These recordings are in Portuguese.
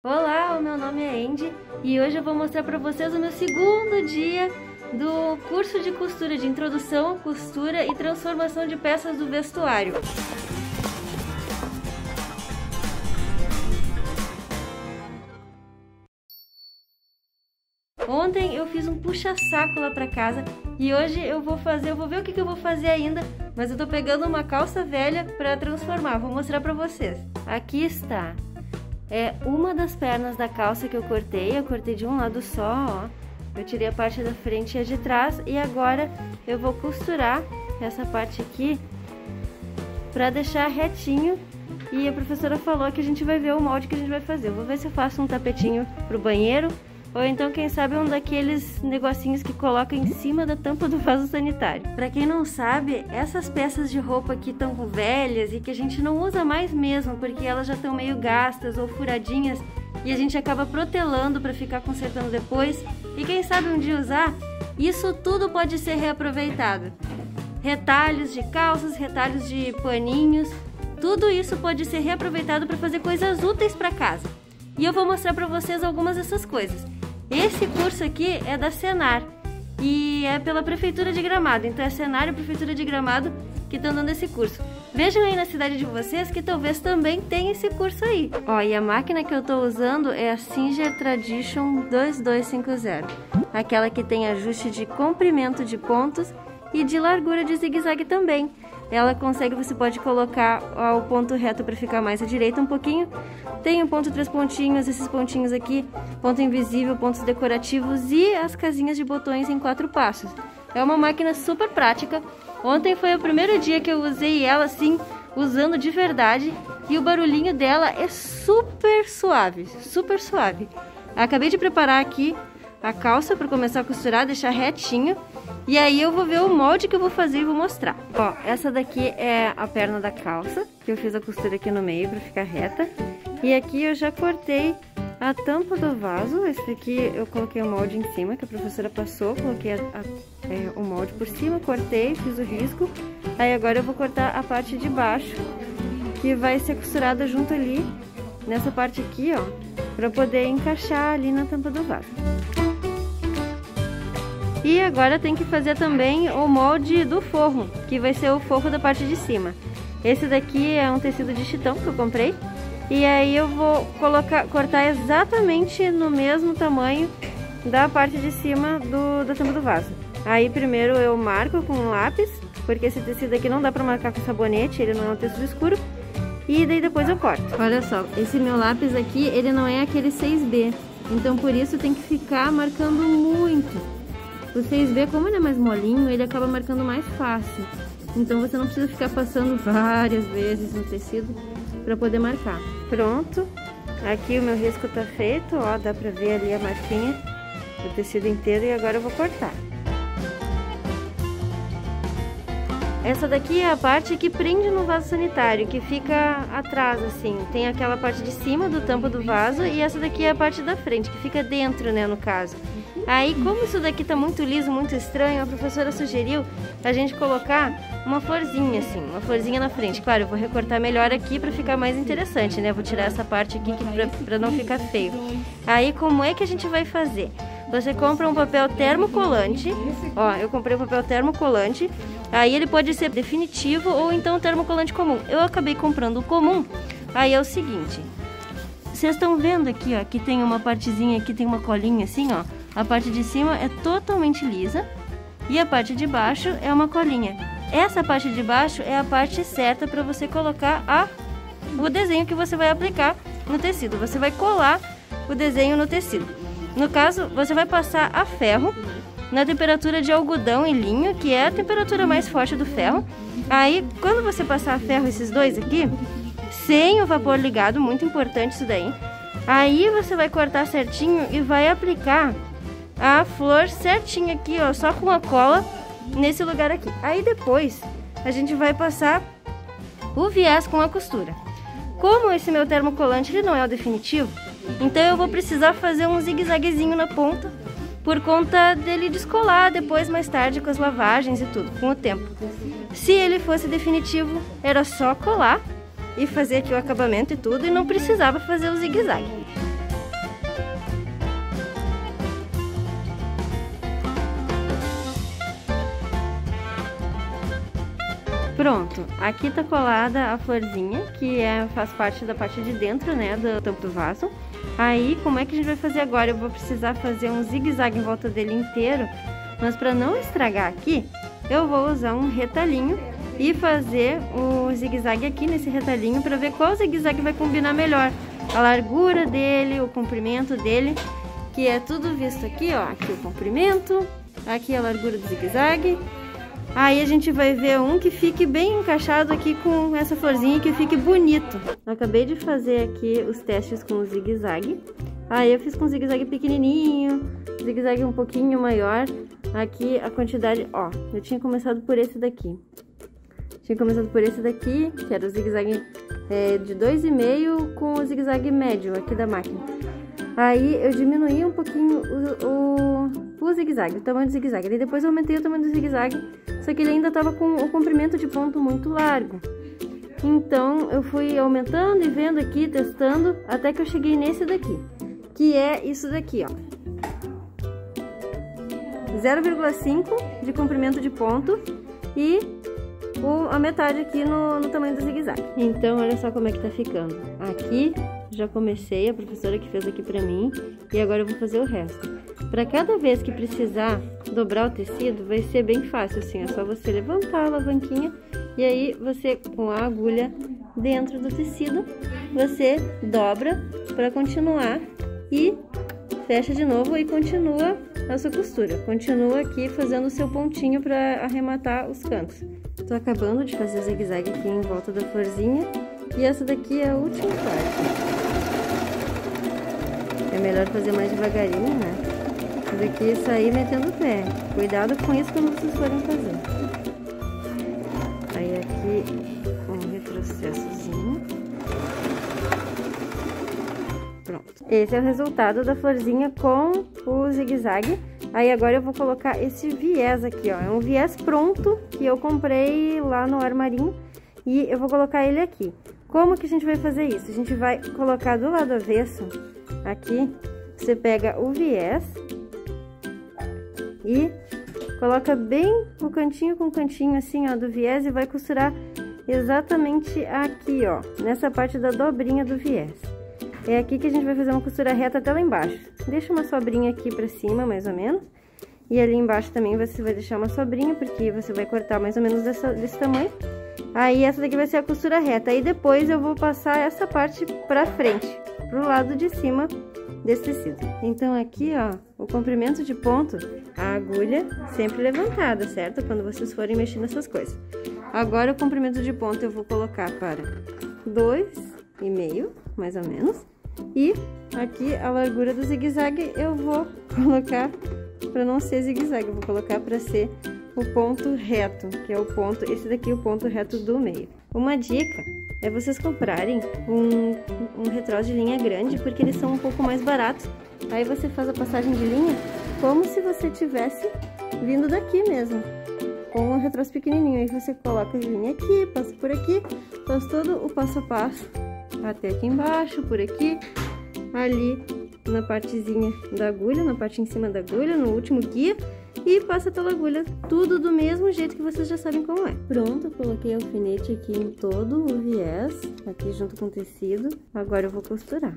Olá, o meu nome é Andy e hoje eu vou mostrar para vocês o meu segundo dia do curso de costura, de introdução, costura e transformação de peças do vestuário. Ontem eu fiz um puxa-saco lá para casa e hoje eu vou ver o que eu vou fazer ainda, mas eu tô pegando uma calça velha para transformar, vou mostrar para vocês. Aqui está. É uma das pernas da calça que eu cortei de um lado só, ó. Eu tirei a parte da frente e a de trás e agora eu vou costurar essa parte aqui pra deixar retinho. E a professora falou que a gente vai ver o molde que a gente vai fazer. Eu vou ver se eu faço um tapetinho pro banheiro ou então, quem sabe, um daqueles negocinhos que coloca em cima da tampa do vaso sanitário. Pra quem não sabe, essas peças de roupa aqui estão velhas e que a gente não usa mais mesmo, porque elas já estão meio gastas ou furadinhas e a gente acaba protelando pra ficar consertando depois. E quem sabe um dia usar, isso tudo pode ser reaproveitado. Retalhos de calças, retalhos de paninhos, tudo isso pode ser reaproveitado para fazer coisas úteis para casa. E eu vou mostrar para vocês algumas dessas coisas. Esse curso aqui é da Senar e é pela Prefeitura de Gramado. Então é Senar e a Prefeitura de Gramado que estão dando esse curso. Vejam aí na cidade de vocês que talvez também tenha esse curso aí. Ó, e a máquina que eu estou usando é a Singer Tradition 2250. Aquela que tem ajuste de comprimento de pontos e de largura de zigue-zague também. Ela consegue, você pode colocar o ponto reto para ficar mais à direita um pouquinho. Tem um ponto, 3 pontinhos, esses pontinhos aqui, ponto invisível, pontos decorativos e as casinhas de botões em 4 passos. É uma máquina super prática. Ontem foi o primeiro dia que eu usei ela assim, usando de verdade. E o barulhinho dela é super suave, super suave. Acabei de preparar aqui a calça para começar a costurar, deixar retinho. E aí eu vou ver o molde que eu vou fazer e vou mostrar. Ó, essa daqui é a perna da calça, que eu fiz a costura aqui no meio para ficar reta. E aqui eu já cortei a tampa do vaso. Esse aqui eu coloquei o molde em cima, que a professora passou. Coloquei o molde por cima, cortei, fiz o risco. Aí agora eu vou cortar a parte de baixo, que vai ser costurada junto ali, nessa parte aqui, ó, para poder encaixar ali na tampa do vaso. E agora tem que fazer também o molde do forro, que vai ser o forro da parte de cima. Esse daqui é um tecido de chitão que eu comprei. E aí eu vou cortar exatamente no mesmo tamanho da parte de cima da tampa do vaso. Aí primeiro eu marco com um lápis, porque esse tecido aqui não dá pra marcar com sabonete, ele não é um tecido escuro. E daí depois eu corto. Olha só, esse meu lápis aqui, ele não é aquele 6B. Então por isso tem que ficar marcando muito. O 6B, como ele é mais molinho, ele acaba marcando mais fácil. Então você não precisa ficar passando várias vezes no tecido para poder marcar. Pronto, aqui o meu risco tá feito, ó, dá pra ver ali a marquinha do tecido inteiro e agora eu vou cortar. Essa daqui é a parte que prende no vaso sanitário, que fica atrás assim. Tem aquela parte de cima do tampo do vaso e essa daqui é a parte da frente, que fica dentro, né, no caso. Aí, como isso daqui tá muito liso, muito estranho, a professora sugeriu a gente colocar uma florzinha assim, uma florzinha na frente. Claro, eu vou recortar melhor aqui pra ficar mais interessante, né? Vou tirar essa parte aqui pra não ficar feio. Aí, como é que a gente vai fazer? Você compra um papel termocolante, ó, eu comprei um papel termocolante, aí ele pode ser definitivo ou então termocolante comum. Eu acabei comprando o comum, aí é o seguinte, vocês estão vendo aqui, ó, que tem uma partezinha aqui, tem uma colinha assim, ó, a parte de cima é totalmente lisa e a parte de baixo é uma colinha. Essa parte de baixo é a parte certa para você colocar o desenho que você vai aplicar no tecido, você vai colar o desenho no tecido. No caso, você vai passar a ferro na temperatura de algodão e linho, que é a temperatura mais forte do ferro. Aí, quando você passar a ferro, esses dois aqui, sem o vapor ligado, muito importante isso daí. Aí você vai cortar certinho e vai aplicar a flor certinho aqui, ó, só com a cola nesse lugar aqui. Aí depois a gente vai passar o viés com a costura. Como esse meu termocolante ele não é o definitivo, então eu vou precisar fazer um zigue-zaguezinho na ponta, por conta dele descolar depois, mais tarde, com as lavagens e tudo, com o tempo. Se ele fosse definitivo, era só colar e fazer aqui o acabamento e tudo, e não precisava fazer o zigue-zague. Pronto, aqui tá colada a florzinha, que faz parte da parte de dentro, né, do tampo do vaso. Aí, como é que a gente vai fazer agora? Eu vou precisar fazer um zigue-zague em volta dele inteiro, mas para não estragar aqui, eu vou usar um retalhinho e fazer o zigue-zague aqui nesse retalhinho para ver qual zigue-zague vai combinar melhor. A largura dele, o comprimento dele, que é tudo visto aqui, ó. Aqui o comprimento, aqui a largura do zigue-zague. Aí a gente vai ver um que fique bem encaixado aqui com essa florzinha, que fique bonito. Eu acabei de fazer aqui os testes com o zigue-zague. Aí eu fiz com zigue-zague pequenininho, zigue-zague um pouquinho maior. Aqui a quantidade, ó, eu tinha começado por esse daqui. Tinha começado por esse daqui, que era o zigue-zague de 2,5 com o zigue-zague médio aqui da máquina. Aí eu diminuí um pouquinho o zigue-zague, o tamanho do zigue-zague. Aí depois eu aumentei o tamanho do zigue-zague, só que ele ainda estava com o comprimento de ponto muito largo. Então eu fui aumentando e vendo aqui, testando, até que eu cheguei nesse daqui, que é isso daqui, ó. 0,5 de comprimento de ponto e a metade aqui no tamanho do zigue-zague. Então olha só como é que tá ficando. Aqui já comecei, a professora que fez aqui pra mim, e agora eu vou fazer o resto. Para cada vez que precisar dobrar o tecido, vai ser bem fácil assim, é só você levantar a alavanquinha e aí você, com a agulha dentro do tecido, você dobra para continuar e fecha de novo e continua a sua costura. Continua aqui fazendo o seu pontinho para arrematar os cantos. Tô acabando de fazer o zigue-zague aqui em volta da florzinha e essa daqui é a última parte. É melhor fazer mais devagarinho, né? Isso daqui é sair metendo o pé. Cuidado com isso quando vocês forem fazer. Aí aqui um retrocessozinho. Pronto. Esse é o resultado da florzinha com o zigue-zague. Aí agora eu vou colocar esse viés aqui, ó. É um viés pronto que eu comprei lá no armarinho e eu vou colocar ele aqui. Como que a gente vai fazer isso? A gente vai colocar do lado avesso, aqui, você pega o viés e coloca bem o cantinho com cantinho assim, ó, do viés e vai costurar exatamente aqui, ó, nessa parte da dobrinha do viés. É aqui que a gente vai fazer uma costura reta até lá embaixo. Deixa uma sobrinha aqui pra cima, mais ou menos. E ali embaixo também você vai deixar uma sobrinha, porque você vai cortar mais ou menos desse tamanho. Aí essa daqui vai ser a costura reta. Aí depois eu vou passar essa parte pra frente, pro lado de cima desse tecido. Então aqui, ó, o comprimento de ponto, a agulha sempre levantada, certo? Quando vocês forem mexer nessas coisas. Agora o comprimento de ponto eu vou colocar para 2,5, mais ou menos. E aqui a largura do zigue-zague eu vou colocar para não ser zigue-zague, eu vou colocar para ser o ponto reto, que é o ponto, esse daqui é o ponto reto do meio. Uma dica é vocês comprarem um retroço de linha grande, porque eles são um pouco mais baratos. Aí você faz a passagem de linha como se você tivesse vindo daqui mesmo, com um retroço pequenininho. Aí você coloca a linha aqui, passa por aqui, faz todo o passo a passo até aqui embaixo, por aqui, ali na partezinha da agulha, na parte em cima da agulha, no último guia, e passa pela agulha, tudo do mesmo jeito que vocês já sabem como é. Pronto, eu coloquei alfinete aqui em todo o viés, aqui junto com o tecido. Agora eu vou costurar.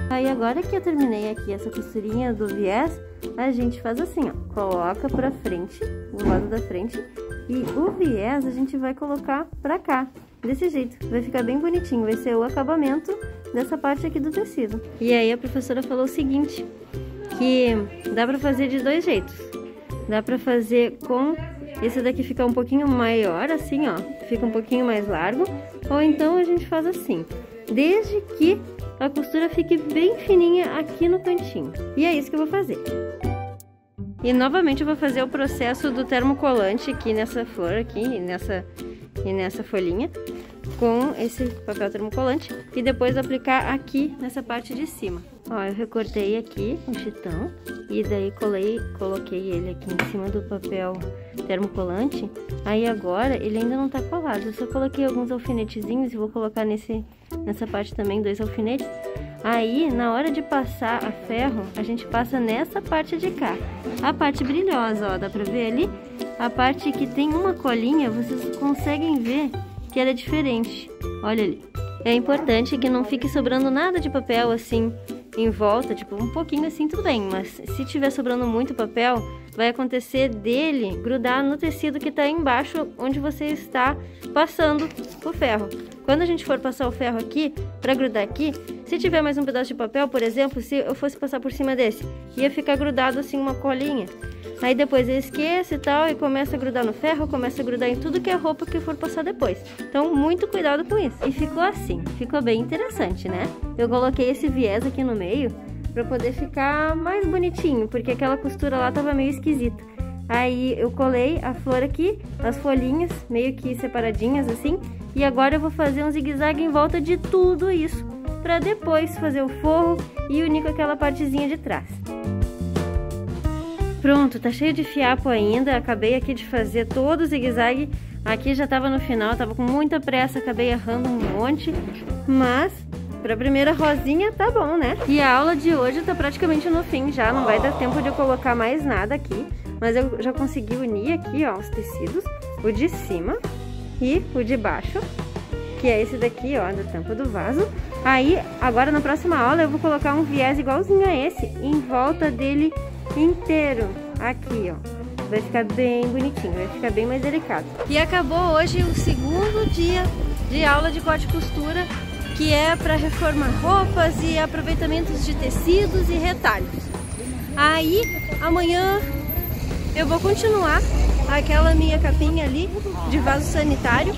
Aí agora que eu terminei aqui essa costurinha do viés, a gente faz assim, ó, coloca pra frente, do lado da frente, e o viés a gente vai colocar pra cá, desse jeito. Vai ficar bem bonitinho, vai ser o acabamento dessa parte aqui do tecido. E aí a professora falou o seguinte, que dá pra fazer de dois jeitos. Dá pra fazer com esse daqui ficar um pouquinho maior, assim, ó, fica um pouquinho mais largo, ou então a gente faz assim, desde que a costura fique bem fininha aqui no cantinho. E é isso que eu vou fazer. E novamente eu vou fazer o processo do termocolante aqui nessa flor aqui, e nessa folhinha, com esse papel termocolante, e depois aplicar aqui nessa parte de cima. Ó, eu recortei aqui um chitão, e daí coloquei ele aqui em cima do papel termocolante. Aí agora ele ainda não tá colado, eu só coloquei alguns alfinetezinhos e vou colocar nessa parte também 2 alfinetes. Aí, na hora de passar a ferro, a gente passa nessa parte de cá. A parte brilhosa, ó, dá pra ver ali? a parte que tem uma colinha, vocês conseguem ver que ela é diferente. Olha ali. É importante que não fique sobrando nada de papel assim em volta, tipo um pouquinho assim tudo bem, mas se tiver sobrando muito papel, vai acontecer dele grudar no tecido que está embaixo onde você está passando o ferro. Quando a gente for passar o ferro aqui, para grudar aqui, se tiver mais um pedaço de papel, por exemplo, se eu fosse passar por cima desse, ia ficar grudado assim uma colinha. Aí depois eu esqueço e tal, e começa a grudar no ferro, começa a grudar em tudo que é roupa que for passar depois. Então, muito cuidado com isso. E ficou assim, ficou bem interessante, né? Eu coloquei esse viés aqui no meio para poder ficar mais bonitinho, porque aquela costura lá tava meio esquisita. Aí eu colei a flor aqui, as folhinhas meio que separadinhas assim, e agora eu vou fazer um zigue-zague em volta de tudo isso, para depois fazer o forro e unir com aquela partezinha de trás. Pronto, tá cheio de fiapo ainda, acabei aqui de fazer todo o zigue-zague, aqui já tava no final, tava com muita pressa, acabei errando um monte, mas pra primeira rosinha tá bom, né? E a aula de hoje tá praticamente no fim já, não vai dar tempo de eu colocar mais nada aqui, mas eu já consegui unir aqui, ó, os tecidos, o de cima e o de baixo, que é esse daqui, ó, da tampa do vaso. Aí, agora na próxima aula eu vou colocar um viés igualzinho a esse, em volta dele inteiro, aqui, ó. Vai ficar bem bonitinho, vai ficar bem mais delicado. E acabou hoje o segundo dia de aula de corte e costura, que é para reformar roupas e aproveitamentos de tecidos e retalhos. Aí, amanhã eu vou continuar aquela minha capinha ali de vaso sanitário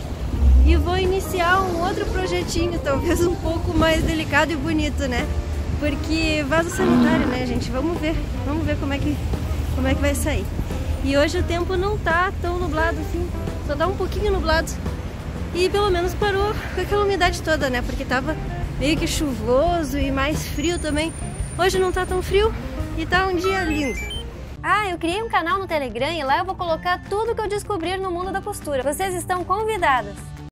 e vou iniciar um outro projetinho, talvez um pouco mais delicado e bonito, né? Porque vaso sanitário, né, gente? Vamos ver como é que vai sair. E hoje o tempo não tá tão nublado assim, só tá um pouquinho nublado. E pelo menos parou com aquela umidade toda, né? Porque tava meio que chuvoso e mais frio também. Hoje não tá tão frio e tá um dia lindo. Ah, eu criei um canal no Telegram e lá eu vou colocar tudo que eu descobrir no mundo da costura. Vocês estão convidadas!